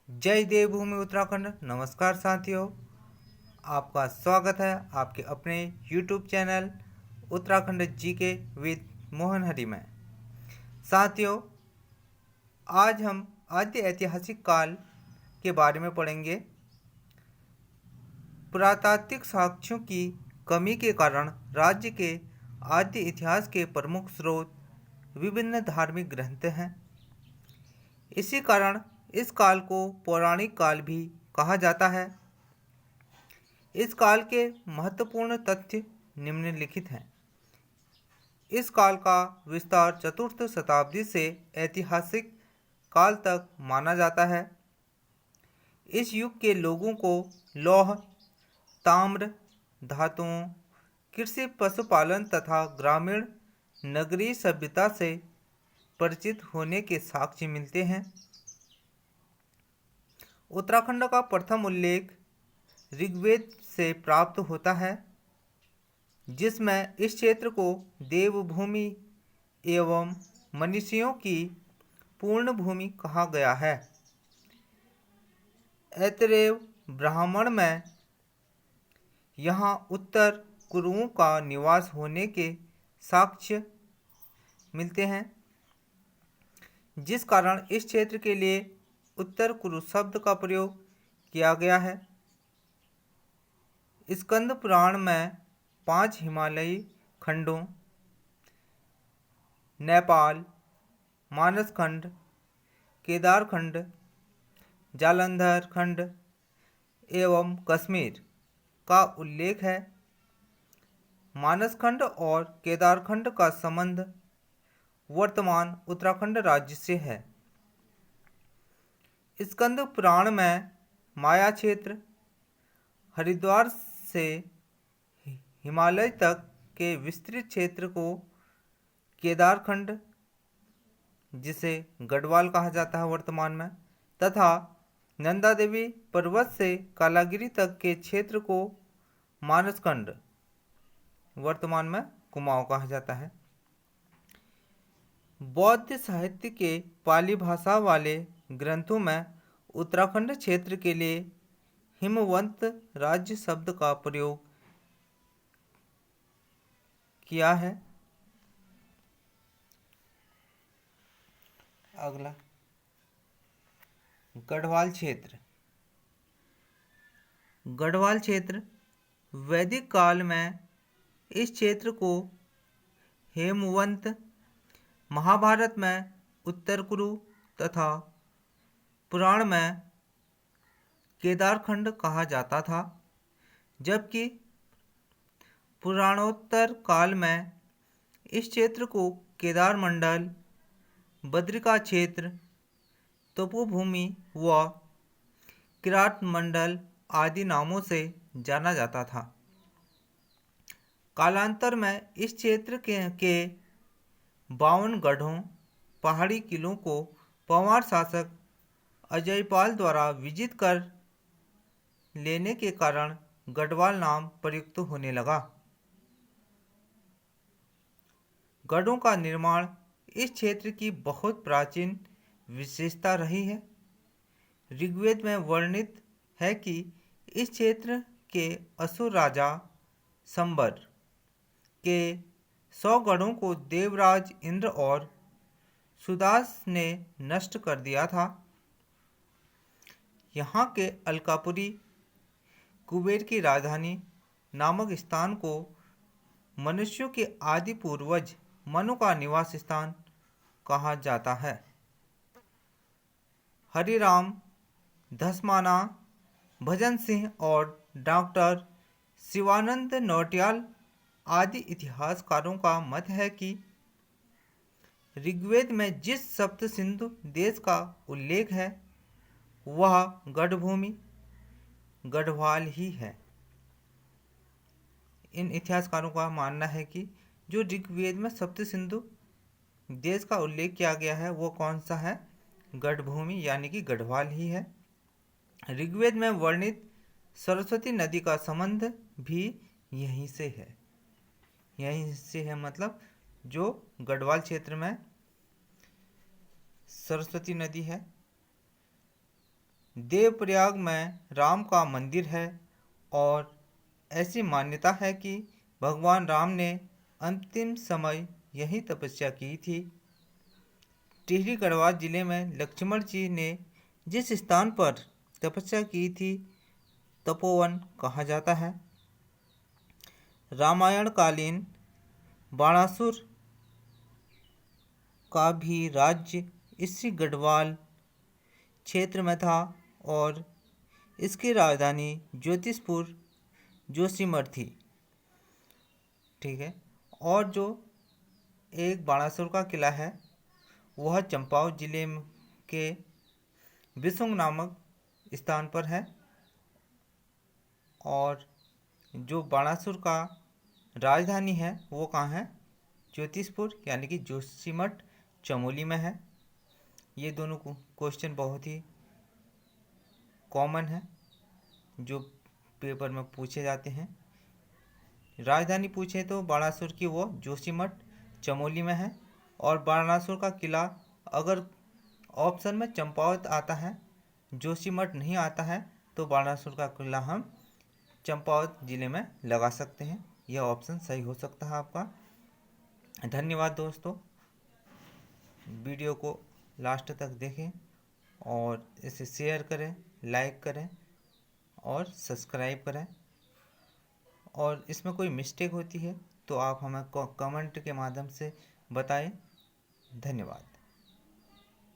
जय देवभूमि उत्तराखंड। नमस्कार साथियों, आपका स्वागत है आपके अपने YouTube channel Uttarakhand GK with Mohan Hari में। साथियों, आज हम आद्य ऐतिहासिक काल के बारे में पढ़ेंगे। पुरातात्विक साक्ष्यों की कमी के कारण राज्य के आद्य इतिहास के प्रमुख स्रोत विभिन्न धार्मिक ग्रंथ हैं। इसी कारण इस काल को पौराणिक काल भी कहा जाता है। इस काल के महत्वपूर्ण तथ्य निम्नलिखित हैं। इस काल का विस्तार चतुर्थ शताब्दी से ऐतिहासिक काल तक माना जाता है। इस युग के लोगों को लौह, ताम्र, धातुओं, कृषि, पशुपालन तथा ग्रामीण नगरीय सभ्यता से परिचित होने के साक्ष्य मिलते हैं। उत्तराखंड का प्रथम उल्लेख ऋग्वेद से प्राप्त होता है, जिसमें इस क्षेत्र को देवभूमि एवं मनीषियों की पूर्ण भूमि कहा गया है। ऐतरेय ब्राह्मण में यहाँ उत्तर कुरुओं का निवास होने के साक्ष्य मिलते हैं, जिस कारण इस क्षेत्र के लिए उत्तर कुरु शब्द का प्रयोग किया गया है। स्कंद पुराण में 5 हिमालयी खंडों नेपाल, मानस खंड, केदार खंड, जालंधर खंड एवं कश्मीर का उल्लेख है। मानस खंड और केदार खंड का संबंध वर्तमान उत्तराखंड राज्य से है। स्कंद पुराण में माया क्षेत्र, हरिद्वार से हिमालय तक के विस्तृत क्षेत्र को केदार खंड, जिसे गढ़वाल कहा जाता है वर्तमान में, तथा नंदा देवी पर्वत से कालागिरी तक के क्षेत्र को मानसखंड, वर्तमान में कुमाऊं कहा जाता है। बौद्ध साहित्य के पाली भाषा वाले ग्रंथों में उत्तराखंड क्षेत्र के लिए हिमवंत राज्य शब्द का प्रयोग किया है। अगला, गढ़वाल क्षेत्र। गढ़वाल क्षेत्र वैदिक काल में इस क्षेत्र को हेमवंत, महाभारत में उत्तर कुरु तथा पुराण में केदारखंड कहा जाता था, जबकि पुराणोत्तर काल में इस क्षेत्र को केदार मंडल, बद्रिका क्षेत्र, तपोभूमि व किरात मंडल आदि नामों से जाना जाता था। कालांतर में इस क्षेत्र के 52 गढ़ों, पहाड़ी किलों को पंवार शासक अजयपाल द्वारा विजित कर लेने के कारण गढ़वाल नाम प्रयुक्त होने लगा। गढ़ों का निर्माण इस क्षेत्र की बहुत प्राचीन विशेषता रही है। ऋग्वेद में वर्णित है कि इस क्षेत्र के असुर राजा संबर के 100 गढ़ों को देवराज इंद्र और सुदास ने नष्ट कर दिया था। यहाँ के अलकापुरी, कुबेर की राजधानी नामक स्थान को मनुष्यों के आदि पूर्वज मनु का निवास स्थान कहा जाता है। हरिराम धसमाना, भजन सिंह और डॉक्टर शिवानंद नौटियाल आदि इतिहासकारों का मत है कि ऋग्वेद में जिस सप्त सिंधु देश का उल्लेख है वह गढ़भूमि गढ़वाल ही है। इन इतिहासकारों का मानना है कि जो ऋग्वेद में सप्त सिंधु देश का उल्लेख किया गया है वो कौन सा है? गढ़भूमि यानी कि गढ़वाल ही है। ऋग्वेद में वर्णित सरस्वती नदी का संबंध भी यहीं से है। यहीं से है मतलब जो गढ़वाल क्षेत्र में सरस्वती नदी है, देवप्रयाग में राम का मंदिर है और ऐसी मान्यता है कि भगवान राम ने अंतिम समय यहीं तपस्या की थी। टिहरी गढ़वाल जिले में लक्ष्मण जी ने जिस स्थान पर तपस्या की थी तपोवन कहा जाता है। रामायण कालीन बाणासुर का भी राज्य इसी गढ़वाल क्षेत्र में था और इसकी राजधानी ज्योतिषपुर जोशीमठ थी। ठीक है। और जो एक बाणासुर का किला है वह चंपावत जिले के बिसुंग नामक स्थान पर है। और जो बाणासुर का राजधानी है वो कहाँ है? ज्योतिषपुर यानी कि जोशीमठ चमोली में है। ये दोनों क्वेश्चन बहुत ही कॉमन है जो पेपर में पूछे जाते हैं। राजधानी पूछे तो बाणासुर की वो जोशीमठ चमोली में है। और बाणासुर का किला अगर ऑप्शन में चंपावत आता है, जोशीमठ नहीं आता है, तो बाणासुर का किला हम चंपावत जिले में लगा सकते हैं। यह ऑप्शन सही हो सकता है आपका। धन्यवाद दोस्तों, वीडियो को लास्ट तक देखें और इसे शेयर करें, लाइक करें और सब्सक्राइब करें। और इसमें कोई मिस्टेक होती है तो आप हमें कमेंट के माध्यम से बताएं। धन्यवाद।